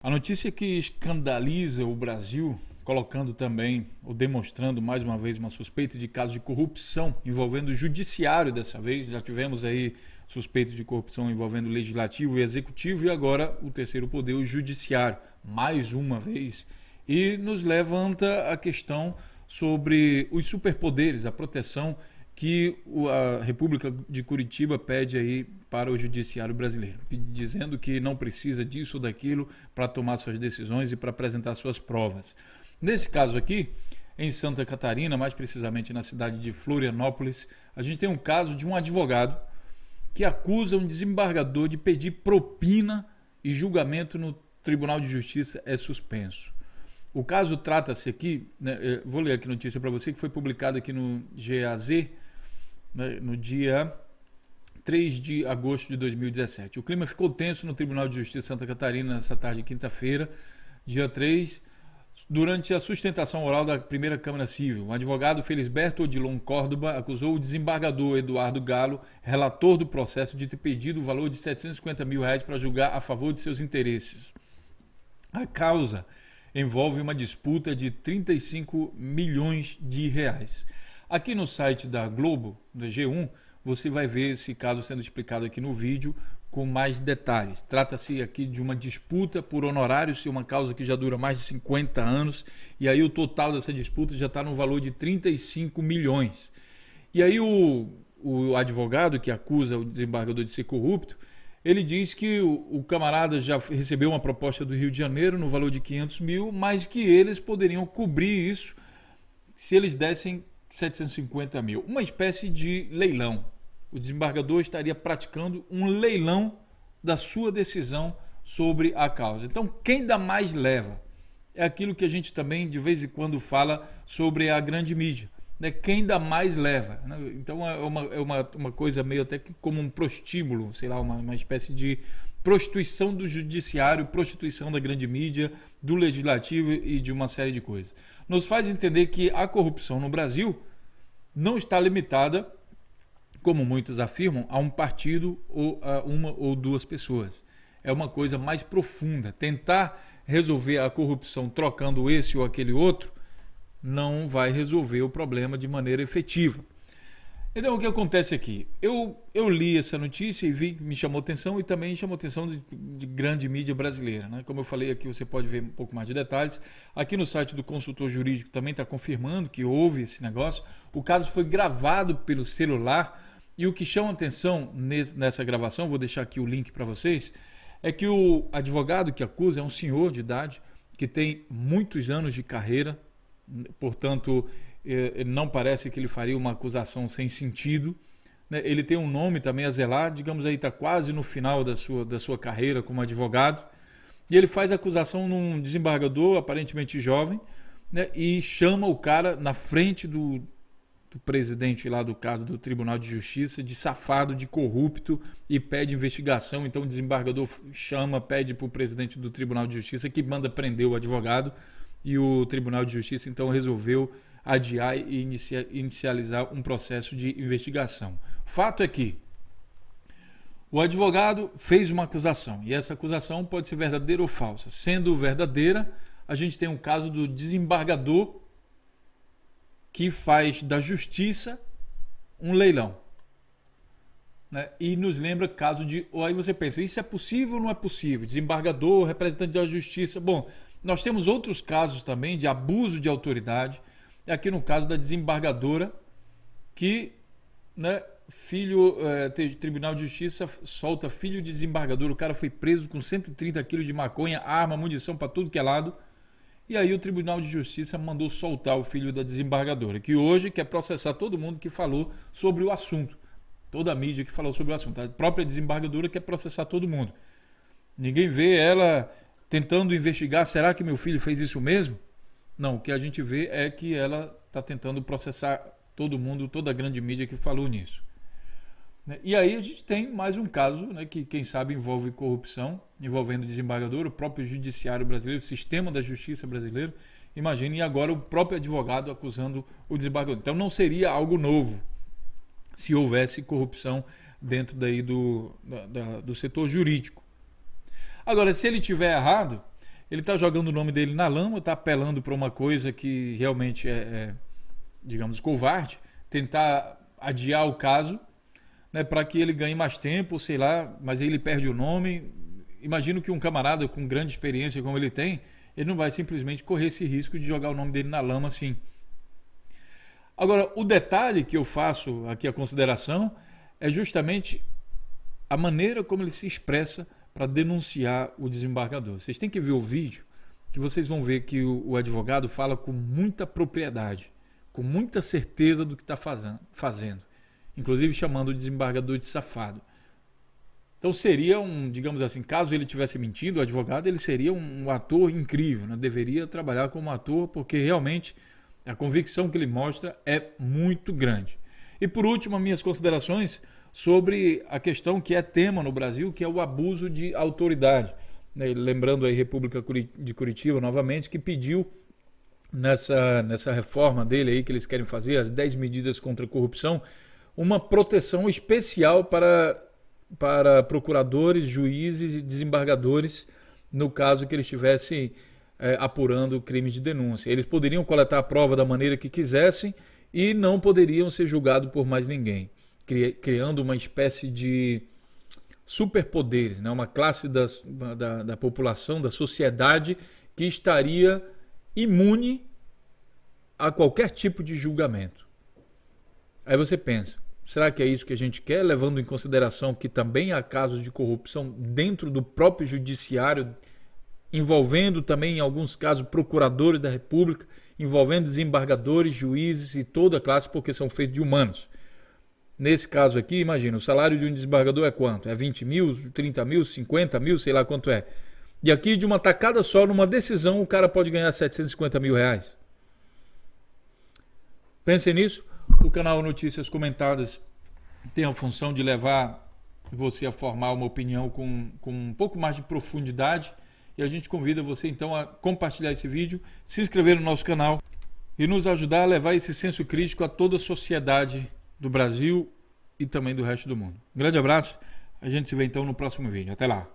A notícia que escandaliza o Brasil, colocando também ou demonstrando mais uma vez uma suspeita de caso de corrupção envolvendo o judiciário dessa vez. Já tivemos aí suspeita de corrupção envolvendo o legislativo e executivo e agora o terceiro poder, o judiciário, mais uma vez. E nos levanta a questão sobre os superpoderes, a proteção que a República de Curitiba pede aí para o judiciário brasileiro, dizendo que não precisa disso ou daquilo para tomar suas decisões e para apresentar suas provas. Nesse caso aqui, em Santa Catarina, mais precisamente na cidade de Florianópolis, a gente tem um caso de um advogado que acusa um desembargador de pedir propina e julgamento no Tribunal de Justiça é suspenso. O caso trata-se aqui, né, vou ler aqui a notícia para você, que foi publicada aqui no GAZ, né, no dia 3 de agosto de 2017. O clima ficou tenso no Tribunal de Justiça de Santa Catarina nessa tarde de quinta-feira, dia 3, durante a sustentação oral da primeira Câmara Civil. O advogado Felisberto Odilon Córdoba acusou o desembargador Eduardo Galo, relator do processo, de ter pedido o valor de R$750 mil para julgar a favor de seus interesses. A causa envolve uma disputa de 35 milhões de reais. Aqui no site da Globo, da G1, você vai ver esse caso sendo explicado aqui no vídeo com mais detalhes. Trata-se aqui de uma disputa por honorários, uma causa que já dura mais de 50 anos, e aí o total dessa disputa já está no valor de 35 milhões. E aí o advogado que acusa o desembargador de ser corrupto, ele diz que o camarada já recebeu uma proposta do Rio de Janeiro no valor de 500 mil, mas que eles poderiam cobrir isso se eles dessem 750 mil. Uma espécie de leilão. O desembargador estaria praticando um leilão da sua decisão sobre a causa. Então, quem dá mais leva? É aquilo que a gente também de vez em quando fala sobre a grande mídia. Quem dá mais leva. Então é uma coisa meio até que como um prostíbulo, sei lá, uma espécie de prostituição do judiciário, prostituição da grande mídia, do legislativo e de uma série de coisas. Nos faz entender que a corrupção no Brasil não está limitada, como muitos afirmam, a um partido ou a uma ou duas pessoas. É uma coisa mais profunda. Tentar resolver a corrupção trocando esse ou aquele outro não vai resolver o problema de maneira efetiva. Então, o que acontece aqui? Eu li essa notícia e vi, me chamou atenção e também chamou atenção de grande mídia brasileira. Né? Como eu falei aqui, você pode ver um pouco mais de detalhes. Aqui no site do consultor jurídico também está confirmando que houve esse negócio. O caso foi gravado pelo celular e o que chama atenção nessa gravação, vou deixar aqui o link para vocês, é que o advogado que acusa é um senhor de idade que tem muitos anos de carreira. Portanto, não parece que ele faria uma acusação sem sentido. Ele tem um nome também a zelar, digamos aí, está quase no final da sua carreira como advogado. E ele faz acusação num desembargador aparentemente jovem, né, e chama o cara na frente do presidente lá do caso do Tribunal de Justiça de safado, de corrupto e pede investigação. Então o desembargador pede para o presidente do Tribunal de Justiça que manda prender o advogado. E o Tribunal de Justiça então resolveu adiar e inicializar um processo de investigação. Fato é que o advogado fez uma acusação e essa acusação pode ser verdadeira ou falsa. Sendo verdadeira, a gente tem um caso do desembargador que faz da justiça um leilão. Né? E nos lembra caso de... Aí você pensa, isso é possível ou não é possível? Desembargador, representante da justiça... Bom, nós temos outros casos também de abuso de autoridade. Aqui no caso da desembargadora que, né, Tribunal de Justiça solta filho de desembargador. O cara foi preso com 130 quilos de maconha, arma, munição para tudo que é lado. E aí o Tribunal de Justiça mandou soltar o filho da desembargadora, que hoje quer processar todo mundo que falou sobre o assunto. Toda a mídia que falou sobre o assunto. A própria desembargadora quer processar todo mundo. Ninguém vê ela tentando investigar, será que meu filho fez isso mesmo? Não, o que a gente vê é que ela está tentando processar todo mundo, toda a grande mídia que falou nisso. E aí a gente tem mais um caso, né, que quem sabe envolve corrupção, envolvendo desembargador, o próprio judiciário brasileiro, o sistema da justiça brasileiro. Imagine, e agora o próprio advogado acusando o desembargador. Então não seria algo novo se houvesse corrupção dentro daí do setor jurídico. Agora, se ele tiver errado, ele está jogando o nome dele na lama, está apelando para uma coisa que realmente digamos, covarde, tentar adiar o caso, né, para que ele ganhe mais tempo, sei lá, mas aí ele perde o nome. Imagino que um camarada com grande experiência como ele tem, ele não vai simplesmente correr esse risco de jogar o nome dele na lama assim. Agora, o detalhe que eu faço aqui a consideração é justamente a maneira como ele se expressa para denunciar o desembargador. Vocês têm que ver o vídeo, que vocês vão ver que o advogado fala com muita propriedade, com muita certeza do que está fazendo, inclusive chamando o desembargador de safado. Então seria digamos assim, caso ele tivesse mentido, o advogado, ele seria um ator incrível, né? Deveria trabalhar como ator, porque realmente a convicção que ele mostra é muito grande. E por último, as minhas considerações sobre a questão que é tema no Brasil, que é o abuso de autoridade. Lembrando aí República de Curitiba, novamente, que pediu nessa reforma dele aí que eles querem fazer, as 10 medidas contra a corrupção, uma proteção especial para procuradores, juízes e desembargadores, no caso que eles estivessem apurando crimes de denúncia. Eles poderiam coletar a prova da maneira que quisessem e não poderiam ser julgados por mais ninguém, criando uma espécie de superpoderes, né? Uma classe da população, da sociedade, que estaria imune a qualquer tipo de julgamento. Aí você pensa, será que é isso que a gente quer, levando em consideração que também há casos de corrupção dentro do próprio judiciário, envolvendo também, em alguns casos, procuradores da República, envolvendo desembargadores, juízes e toda a classe, porque são feitos de humanos. Nesse caso aqui, imagina, o salário de um desembargador é quanto? É 20 mil, 30 mil, 50 mil, sei lá quanto é. E aqui, de uma tacada só, numa decisão, o cara pode ganhar 750 mil reais. Pensem nisso. O canal Notícias Comentadas tem a função de levar você a formar uma opinião com um pouco mais de profundidade. E a gente convida você então a compartilhar esse vídeo, se inscrever no nosso canal e nos ajudar a levar esse senso crítico a toda a sociedade do Brasil e também do resto do mundo. Um grande abraço, a gente se vê então no próximo vídeo. Até lá!